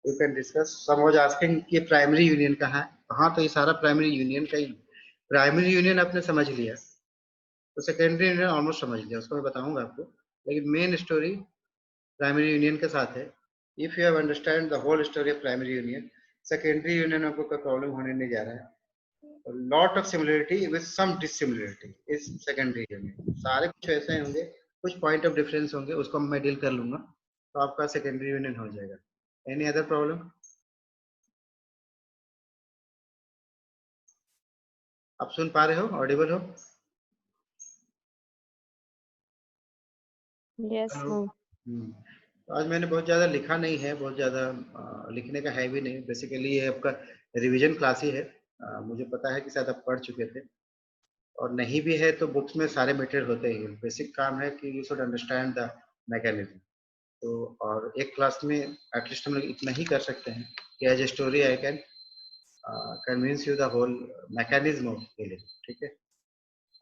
You can discuss. Some was asking कि primary union कहाँ है। हाँ, तो ये सारा प्राइमरी यूनियन का ही। प्राइमरी यूनियन आपने समझ लिया, तो सेकेंडरी यूनियन ऑलमोस्ट समझ लिया, उसको मैं बताऊंगा आपको। लेकिन मेन स्टोरी प्राइमरी यूनियन के साथ है। If you have understand the whole story of primary union, secondary union में आपको कोई प्रॉब्लम होने नहीं जा रहा है। Lot of similarity with some dissimilarity is secondary union. सारे कुछ ऐसे होंगे, कुछ पॉइंट ऑफ डिफरेंस होंगे, उसको मैं डील कर लूंगा, तो आपका सेकेंडरी यूनियन हो जाएगा। Any other problem? आप सुन पा रहे हो? ऑडिबल हो? Yes, hello. no. तो आज मैंने बहुत ज़्यादा लिखा नहीं है, बहुत ज़्यादा लिखने का है भी नहीं। बेसिकली ये आपका रिवीजन क्लास ही है। मुझे पता है कि शायद आप पढ़ चुके थे, और नहीं भी है तो बुक्स में सारे मटेरियल होते ही। बेसिक काम है कि you should understand the mechanism. तो और एक क्लास में एटलीस्ट हम लोग इतना ही कर सकते हैं कि as a story I can convince you the whole mechanism of healing. ठीक है।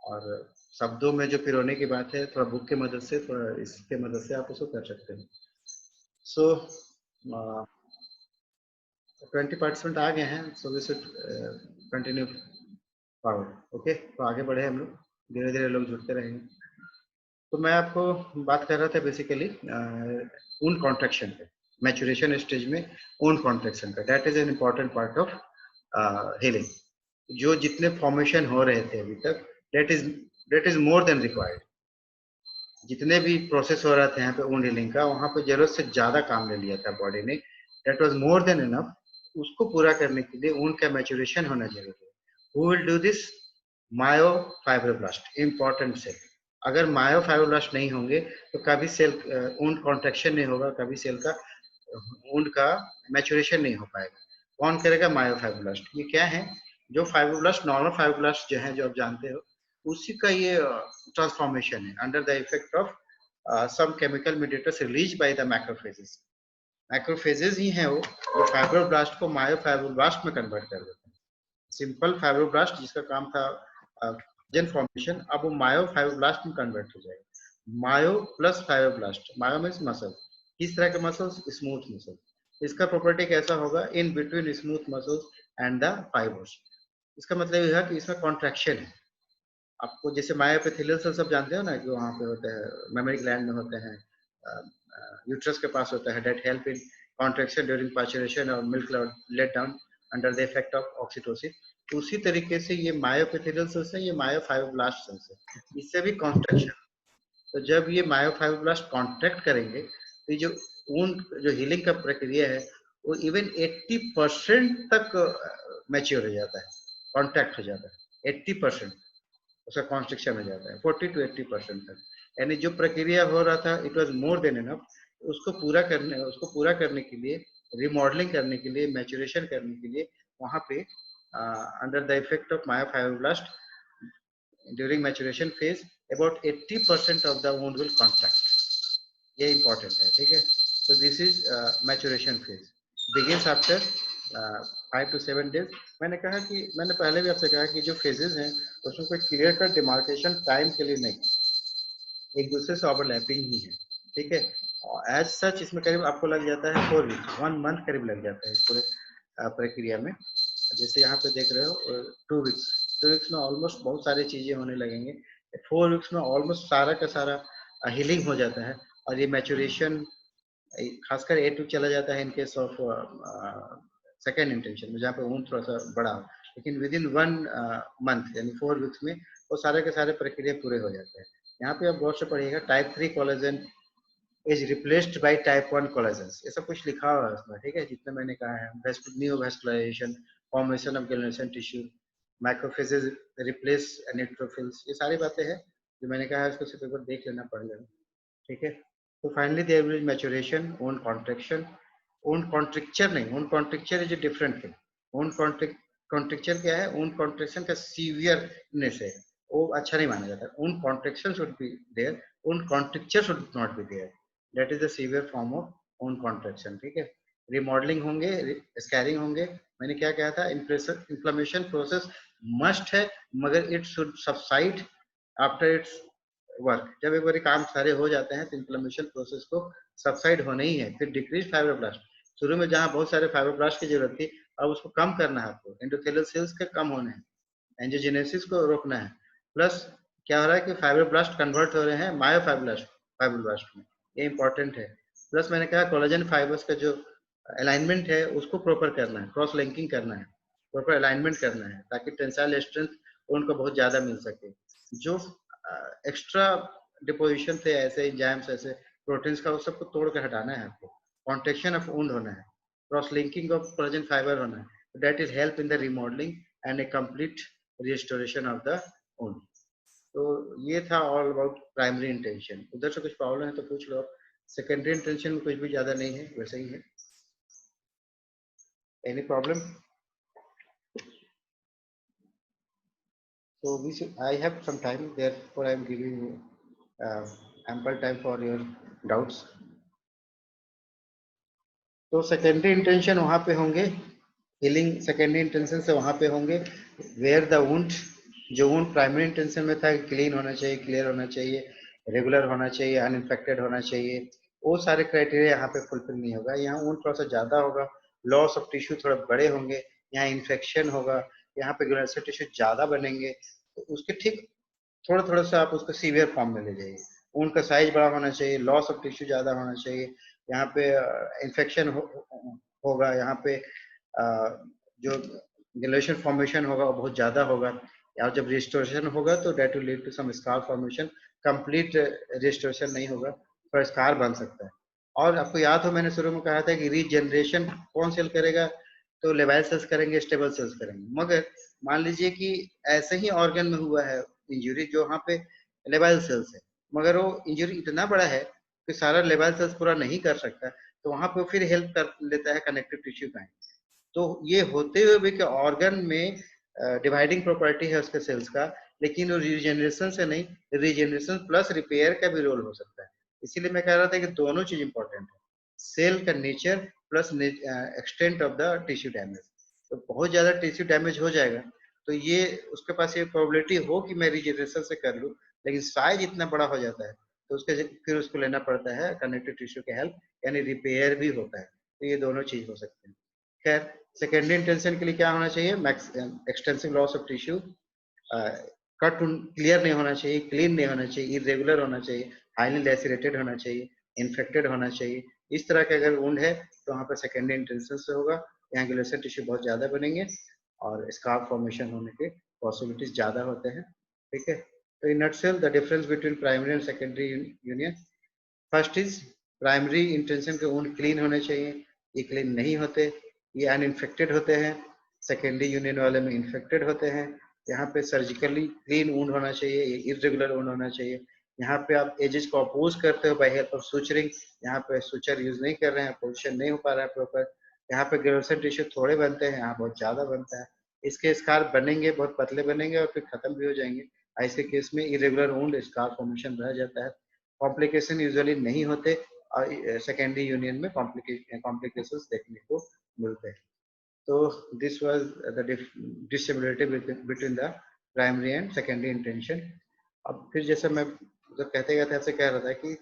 और शब्दों में जो पिरोने की बात है, थोड़ा बुक की मदद से, थोड़ा इसके मदद से आप उसको कर सकते हैं। सो 20 पार्टिसिपेंट आ गए हैं, so we should continue forward. Okay, तो आगे बढ़े हम लोग, धीरे धीरे लोग जुड़ते रहेंगे। तो मैं आपको बात कर रहा था बेसिकली ऊन कॉन्ट्रैक्शन पे, मैचुरेशन स्टेज में ऊन कॉन्ट्रैक्शन का। That is an important part of healing. जो जितने फॉर्मेशन हो रहे थे अभी तक, that is more than required. जितने भी प्रोसेस हो रहा था यहाँ पे ऊन हीलिंग का, वहां पे जरूरत से ज्यादा काम ले लिया था बॉडी ने। That was more than enough. उसको पूरा करने के लिए ऊन का मैचुरेशन होना जरूरी है। Who will do this? Myofibroblast, important cell. अगर मायोफाइब्रोब्लास्ट नहीं होंगे तो कभी सेल ऊन कॉन्ट्रैक्शन नहीं होगा, कभी सेल का ऊन का मैचुरेशन नहीं हो पाएगा। कौन करेगा? मायोफाइब्रोब्लास्ट। ये क्या है? जो फाइब्रोब्लास्ट, नॉर्मल फाइब्रोब्लास्ट जो है, जो आप जानते हो, उसी का ये ट्रांसफॉर्मेशन है under the effect of some chemical mediators released by the macrophages. Macrophages ही हैं वो जो फाइब्रोब्लास्ट को मायोफाइब्रोब्लास्ट में कन्वर्ट कर देते हैं। सिंपल फाइब्रोब्लास्ट जिसका काम था कोलेजन फॉर्मेशन, अब वो मायोफाइब्रोब्लास्ट में कन्वर्ट हो जाएगा। मायो प्लस फाइब्रोब्लास्ट, मायो मींस मसल। किस तरह के मसल्स? Smooth muscle. इसका प्रॉपर्टी कैसा होगा? In between smooth muscles and the fibres. इसका मतलब यह है कि इसमें कॉन्ट्रैक्शन है। आपको जैसे मायोएपिथेलियल सेल सब जानते हो ना, कि वहाँ पे होते हैं, मेमोरी ग्लैंड में होते हैं, यूट्रस के पास होता है, that help in contraction during parturition और milk let down under the effect of oxytocin. उसी तरीके से ये मायोएपिथेलियल सेल्स है, ये मायोफाइब्रोब्लास्ट सेल्स है, इससे भी कॉन्ट्रैक्शन। तो जब ये मायोफाइब्रोब्लास्ट कॉन्ट्रैक्ट करेंगे तो ये जो ऊन जो हीलिंग का प्रक्रिया है, वो इवन 80% तक मैच्योर हो जाता है, कॉन्ट्रैक्ट हो जाता है 80%। उसका कॉन्स्ट्रक्शन हो जाता है 40 to 80% तक। यानी जो प्रक्रिया हो रहा था, it was more than enough. उसको पूरा करने के लिए, रिमॉडलिंग करने के लिए, मैचुरेशन करने के लिए, वहां पे under the effect of myofibroblast during maturation phase about 80% of the wound will contract. ये इंपॉर्टेंट है। ठीक है। तो this is maturation phase begins after 5 to 7 days. मैंने कहा कि मैंने पहले भी आपसे कहा कि जो फेजेस हैं उसमें कोई क्लियर कट डिमार्केशन टाइम के लिए नहीं, एक दूसरे से ओवरलैपिंग ही है। ठीक है। एज सच इसमें करीब आपको लग जाता है 4 वीक, 1 मंथ करीब लग जाता है इस पूरे प्रक्रिया में। जैसे यहाँ पे देख रहे हो 2 वीक्स, 2 वीक्स में ऑलमोस्ट बहुत सारी चीजें होने लगेंगे। 4 वीक्स में ऑलमोस्ट सारा का सारा हीलिंग हो जाता है। और ये मैचुरेशन खासकर A2 चला जाता है in case of second intention में, जहाँ पे ऊन थोड़ा सा बड़ा हो। लेकिन विद इन 1 मंथ यानी 4 वीक्स में वो सारे के सारे प्रक्रिया पूरे हो जाते हैं। यहाँ पे आप गौर से पढ़िएगा, type 3 collagen is replaced by type 1 collagen, ये सब कुछ लिखा हुआ है उसमें। ठीक है, जितना मैंने कहा है, new vascularisation, formation of granulation tissue, macrophages replace neutrophils, ये सारी बातें हैं जो मैंने कहा है, उसको सिर्फ एक बार देख लेना, पढ़ लेना। ठीक है। तो finally there will maturation, wound contraction, wound contracture नहीं, wound contracture is a different thing. Wound contracture क्या है? ओन कॉन्ट्रैक्शन का सीवियरनेस है, वो अच्छा नहीं माना जाता। Wound contraction should be there, wound contracture should not be there. That is the severe form of wound contraction. ठीक है। रिमॉडलिंग होंगे, स्कैरिंग होंगे। मैंने क्या कहा था? इन्फ्लेमेशन प्रोसेस मस्ट है, मगर it should subside after it's work. जब एक बार काम सारे हो जाते हैं तो इन्फ्लेमेशन प्रोसेस को सबसाइड होना ही है। फिर डिक्रीज फाइब्रोब्लास्ट, शुरू में जहाँ बहुत सारे फाइब्रोब्लास्ट की जरूरत थी, अब उसको कम करना है आपको, एंडोथेलियल सेल्स के कम होने हैं, एंजियोजेनेसिस को रोकना है। प्लस क्या हो रहा है कि फाइब्रोब्लास्ट कन्वर्ट हो रहे हैं मायोफाइब्रोब्लास्ट फाइब्रोब्लास्ट में, ये इंपॉर्टेंट है। प्लस मैंने कहा कोलेजन फाइबर्स का जो अलाइनमेंट है उसको प्रॉपर करना है, क्रॉस लिंकिंग करना है, प्रॉपर अलाइनमेंट करना है, ताकि टेंसाइल स्ट्रेंथ उनको बहुत ज्यादा मिल सके। जो एक्स्ट्रा डिपोजिशन थे ऐसे एंजाइम्स, ऐसे प्रोटीन्स का, वो सबको तोड़ कर हटाना है आपको, कॉन्ट्रेक्शन ऑफ वुंड होना है, cross linking of collagen fibre होना है, that is help in the remodelling and A complete restoration of the wound. तो ये था ऑल अबाउट प्राइमरी इंटेंशन। उधर से कुछ प्रॉब्लम है तो पूछ लो। सेकेंडरी इंटेंशन में कुछ भी ज्यादा नहीं है, वैसे ही है। Any problem? So we should, I have some time, therefore I am giving you ample time for your doubts. तो सेकेंडरी इंटेंशन वहां पे होंगे, हीलिंग सेकेंडरी इंटेंशन से वहां पे होंगे वेयर द वुंड, जो वुंड प्राइमरी इंटेंशन में था क्लीन होना चाहिए, क्लियर होना चाहिए, रेगुलर होना चाहिए, अनइन्फेक्टेड होना चाहिए, वो सारे क्राइटेरिया यहाँ पे फुलफिल नहीं होगा। यहाँ वुंड थोड़ा सा ज्यादा होगा, लॉस ऑफ टिश्यू थोड़ा बड़े होंगे, यहाँ इन्फेक्शन होगा, यहाँ पे ग्रेनुलर टिश्यू ज्यादा बनेंगे, तो उसके ठीक थोड़ा थोड़ा सा आप उसको सीवियर फॉर्म में ले जाइए। उनका साइज बड़ा होना चाहिए, लॉस ऑफ टिश्यू ज्यादा होना चाहिए, यहाँ पे इन्फेक्शन होगा, यहाँ पे जो ग्रेनुलेशन फॉर्मेशन होगा वो बहुत ज्यादा होगा, और जब रिस्टोरेशन होगा तो that will lead to some scar formation. Complete restoration नहीं होगा, पर स्कार बन सकता है। और आपको याद हो मैंने शुरू में कहा था कि रीजनरेशन कौन सेल करेगा, तो लेबाइल सेल्स करेंगे, स्टेबल सेल्स करेंगे। मगर मान लीजिए कि ऐसे ही ऑर्गन में हुआ है इंजरी जो वहाँ पे लेबाइल सेल्स है, मगर वो इंजरी इतना बड़ा है कि सारा लेबाइल सेल्स पूरा नहीं कर सकता, तो वहाँ पे फिर हेल्प कर लेता है कनेक्टिव टिश्यू का। तो ये होते हुए भी कि ऑर्गन में डिवाइडिंग प्रॉपर्टी है उसके सेल्स का, लेकिन वो रीजनरेशन से नहीं, रीजनरेशन प्लस रिपेयर का भी रोल हो सकता है। इसीलिए मैं कह रहा था कि दोनों चीज इंपॉर्टेंट है, सेल का nature plus extent of the tissue damage. तो बहुत ज्यादा टिश्यू डैमेज हो जाएगा तो ये उसके पास ये प्रोबेबिलिटी हो कि मैं रीजनरेशन से कर लूँ, लेकिन साइज इतना बड़ा हो जाता है तो उसके फिर उसको लेना पड़ता है कनेक्टिव टिश्यू की हेल्प, यानी रिपेयर भी होता है। तो ये दोनों चीज हो सकते हैं। खैर, सेकेंडरी इंटेंशन के लिए क्या होना चाहिए, extensive loss of tissue, cut clear नहीं होना चाहिए, क्लीन नहीं होना चाहिए, इरेगुलर होना चाहिए, हाईली लैसिरेटेड होना चाहिए, इन्फेक्टेड होना चाहिए। इस तरह के अगर वुंड है तो वहाँ पर सेकेंडरी इंटेंशन से होगा, यहाँ ग्लेशियर टिश्यू बहुत ज्यादा बनेंगे और स्कार्फ फॉर्मेशन होने के पॉसिबिलिटीज ज्यादा होते हैं। ठीक है, तो in nutshell the difference between primary and secondary union, first is primary intention के वुंड क्लीन होने चाहिए, ये क्लीन नहीं होते, ये अनइन्फेक्टेड होते हैं। सेकेंडरी यूनियन वाले में इन्फेक्टेड होते हैं। यहाँ पे सर्जिकली क्लीन वुंड होना चाहिए, ये इरेगुलर वुंड होना चाहिए। यहाँ पे आप एजेस को अपोज करते हो बाय हेल्प ऑफ सुचरिंग, यहाँ पे सुचर यूज नहीं कर रहे हैं, पोजिशन नहीं हो पा रहा है प्रॉपर। यहाँ पे ग्रेनुलर टिश्यू थोड़े बनते हैं, यहाँ बहुत ज्यादा बनता है। इसके स्कार बनेंगे, बहुत पतले बनेंगे और फिर खत्म भी हो जाएंगे। ऐसे केस में इरेगुलर वुंड स्कार फॉर्मेशन रह जाता है, कॉम्प्लिकेशन यूजुअली नहीं होते और सेकेंडरी यूनियन में कॉम्प्लिकेशंस देखने को मिलते हैं। तो this was the disability between the primary and secondary intention. अब फिर जैसे मैं जब कहते कहते आपसे कह रहा था कि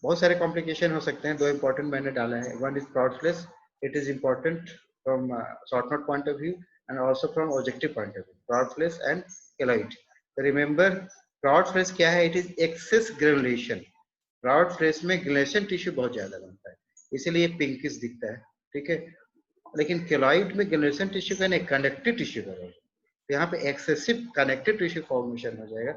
बहुत सारे कॉम्प्लिकेशन हो सकते हैं, दो इंपॉर्टेंट मैंने डाला है। One is proud flesh, it is important from short note point of view and also from objective point of view, proud flesh and keloid. Remember, proud flesh क्या है, it is excess granulation. Proud flesh में ग्लेशियर tissue बहुत ज्यादा बनता है, इसीलिए pinkish दिखता है। ठीक है, लेकिन केलॉइड में ग्लेशियर टिश्यू का नहीं, कनेक्टिव टिश्यू का रहेगा, तो यहाँ पे एक्सेसिव कनेक्टिव टिश्यू फॉर्मेशन हो जाएगा,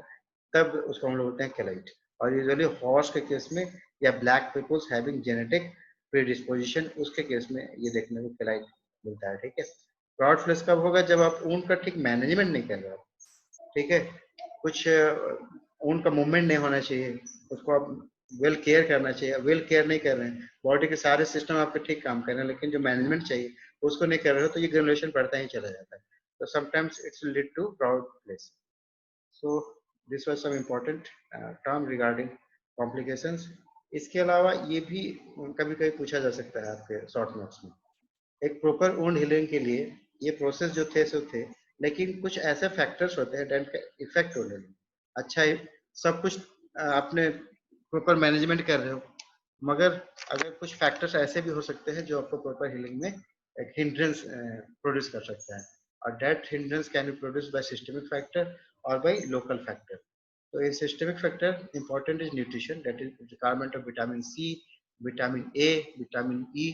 तब उसको हम लोग बोलते हैं केलॉइड। और यूजुअली हॉर्स के केस में या black peoples having genetic predisposition, उसके केस में ये देखने को केलॉइड मिलता है। ठीक है, प्रॉड फ्लेश कब होगा, जब आप ऊन का ठीक मैनेजमेंट नहीं कर रहे हो। ठीक है, कुछ ऊन का मूवमेंट नहीं होना चाहिए, उसको आप वेल केयर करना चाहिए, वेल केयर नहीं कर रहे हैं, बॉडी के सारे सिस्टम आपके ठीक काम कर रहे हैं, लेकिन जो मैनेजमेंट चाहिए उसको नहीं कर रहे हो, तो ये ग्रेनुलेशन बढ़ता ही चला जाता है। तो sometimes it's lead to proud place. So this was some important term regarding complications. इसके अलावा ये भी कभी कभी पूछा जा सकता है आपके शॉर्ट नोट्स में, एक प्रॉपर वुंड हीलिंग के लिए ये प्रोसेस जो थे सो थे, लेकिन कुछ ऐसे फैक्टर्स होते हैं डेट इफेक्ट होने में। अच्छा, सब कुछ आपने प्रॉपर मैनेजमेंट कर रहे हो, मगर अगर कुछ फैक्टर्स ऐसे भी हो सकते हैं जो आपको प्रॉपर हीलिंग में एक हिंड्रेंस प्रोड्यूस कर सकता है, और that hindrance can be produce by systemic factor और बाय लोकल फैक्टर। तो ये systemic factor important is nutrition, that is requirement of vitamin C, vitamin A, vitamin E.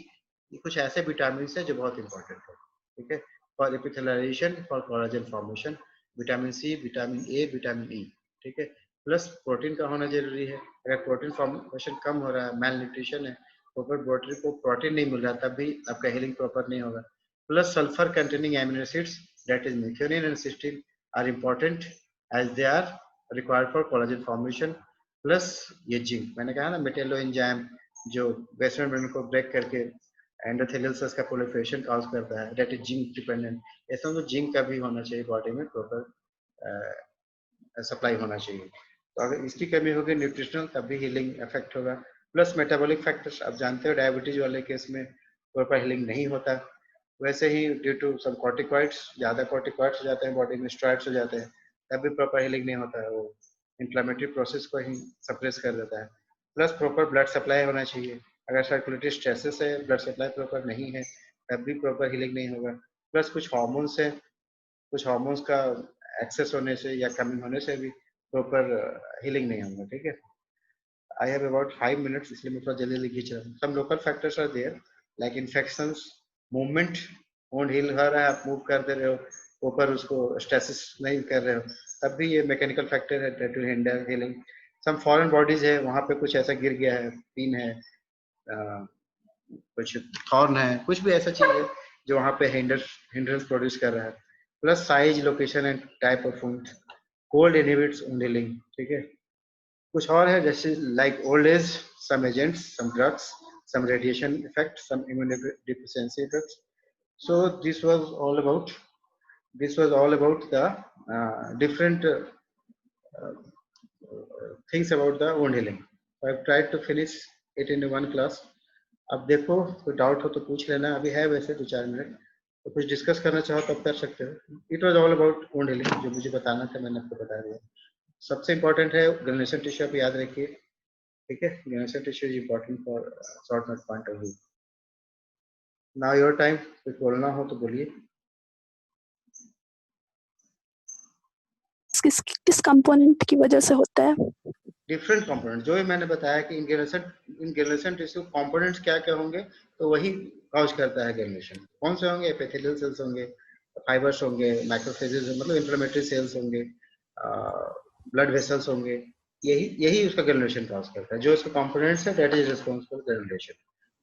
ये कुछ ऐसे विटामिन है जो बहुत इंपॉर्टेंट है, ठीक है, for epithelization, for collagen formation. Vitamin C, vitamin A, vitamin E, ठीक है। प्लस प्रोटीन का होना जरूरी है। अगर प्रोटीन फॉर्मेशन कम हो रहा है, मेल न्यूट्रिशन है, प्रॉपर बॉडी को प्रोटीन नहीं मिल रहा, तब भी आपका हीलिंग प्रॉपर नहीं होगा। Plus sulphur containing amino acids that is methionine and cysteine are important as they are required for collagen formation. Plus ये जिंक, मैंने कहा ना मेटेलो एंजाइम जो बेसमेंट मेम्ब्रेन को ब्रेक करके एंडोथेलियल सेल्स का प्रोलिफरेशन कॉज करता है, दैट इज जिंक डिपेंडेंट। ऐसा तो जिंक का भी होना चाहिए बॉडी में प्रॉपर सप्लाई होना चाहिए। तो अगर इसकी कमी होगी न्यूट्रिशनल, तब भी हीलिंग इफेक्ट होगा। प्लस मेटाबॉलिक फैक्टर्स, आप जानते हो डायबिटीज वाले केस में प्रॉपर हीलिंग नहीं होता। वैसे ही ड्यू टू सम कॉर्टिकॉइड्स, ज्यादा कॉर्टिकॉइड्स हो जाते हैं बॉडी में, स्टेरॉइड्स हो जाते हैं, तब भी प्रॉपर हीलिंग नहीं होता है, वो इन्फ्लेमेटरी प्रोसेस को ही सप्रेस कर देता है। प्लस प्रॉपर ब्लड सप्लाई होना चाहिए। अगर सर्कुलेटरी स्ट्रेसेस है, ब्लड सप्लाई प्रॉपर नहीं है, तब भी प्रॉपर हीलिंग नहीं होगा। प्लस कुछ हार्मोन्स है, कुछ हार्मोन्स का एक्सेस होने से या कमी होने से भी प्रॉपर हीलिंग नहीं होगा, ठीक है। आई हैव अबाउट 5 minutes, इसलिए मैं थोड़ा जल्दी जल्दी खींच रहा हूँ। Some local factors are there like infections, movement, wound heal हो रहा है, आप मूव कर दे रहे हो, ऊपर उसको स्टेसिस नहीं कर रहे हो, तब भी ये मैकेनिकल फैक्टर है that will hinder healing. Some foreign bodies है, वहां पे कुछ ऐसा गिर गया है, पिन है, कुछ थॉर्न है, कुछ भी ऐसा चीज है जो वहां पे हिंड्रेंस प्रोड्यूस कर रहा है। Plus size, location and type of wound. Cold inhibits wound healing, ठीक है। कुछ और है जैसे like old age, some agents, some drugs, some radiation effect, some immunodeficiency drugs. So this was all about the different things about the wound healing. So I've tried to finish it in one class. अब देखो कोई doubt हो तो पूछ लेना, अभी है वैसे 2-4 मिनट, तो कुछ डिस्कस करना चाहो तब कर सकते हो। It was all about wound healing, जो मुझे बताना था मैंने आपको बता दिया। सबसे इंपॉर्टेंट है ग्रेनुलेशन टिश्यू, आप याद रखिए, ठीक है। Granulation tissue is important for short note point of view. Now your time, कुछ बोलना हो तो बोलिए। किस किस कंपोनेंट की वजह से होता है? डिफरेंट कंपोनेंट, जो भी मैंने बताया कि इन ग्रेनुलेशन टिश्यू कंपोनेंट्स क्या क्या होंगे, तो वही कॉज करता है ग्रेनुलेशन। कौन से होंगे? एपिथेलियल सेल्स होंगे, फाइबर्स होंगे, मैक्रोफेजेस मतलब इंफ्लेमेटरी सेल्स होंगे, ब्लड वेसल्स होंगे, यही यही उसका ग्रेनुलेशन कॉज करता है। जो उसका कंपोनेंट्स है that is responsible for granulation.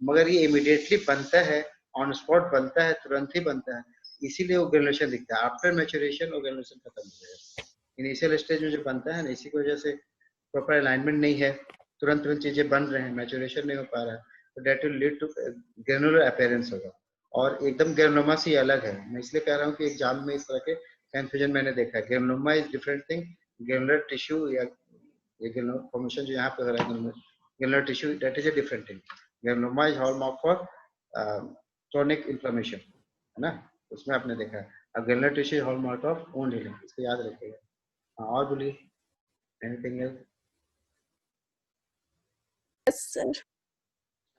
मगर ये इमीडिएटली बनता है, ऑन स्पॉट बनता है, तुरंत ही बनता है, इसीलिए वो ग्रेनुलेशन दिखता है। आफ्टर मैच्योरेशन वो ग्रेनुलेशन खत्म हो जाएगा। इनिशियल स्टेज में जो बनता है ना, इसी की वजह से प्रॉपर अलाइनमेंट नहीं है, तुरंत तुरंत चीजें बन रहे हैं, मैच्योरेशन नहीं हो पा रहा है, तो that will lead to granular appearance होगा। और एकदम ग्रेनुलोमा से अलग है, मैं इसलिए कह रहा हूँ कि एग्जाम में इस तरह के कंफ्यूजन मैंने देखा है। Granuloma is different thing, granular tissue या ये ग्रेनुलर फॉर्मेशन जो यहाँ पे हो रहा है granular tissue, that is a different thing. Granuloma is hallmark for chronic inflammation, है ना, उसमें आपने देखा है। अब granular tissue hallmark of wound healing, इसको याद रखिएगा। हाँ, और बोलिए, एनीथिंग एल्स? Yes sir.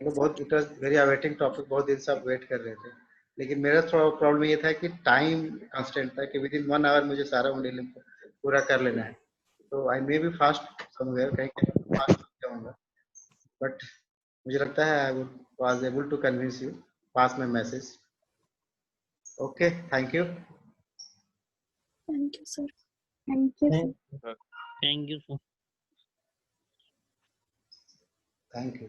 तो बहुत it was very awaiting topic, बहुत दिन से आप वेट कर रहे थे, लेकिन मेरा थोड़ा प्रॉब्लम ये था कि टाइम कांस्टेंट था कि विद इन 1 आवर मुझे सारा मॉड्यूल पूरा कर लेना है। तो I may be fast somewhere, कहीं कहीं फास्ट हो जाऊंगा, बट मुझे लगता है I was able to convince you, pass my message. Okay, thank you. Thank you sir. Thank you sir. Thank you, sir. Thank you.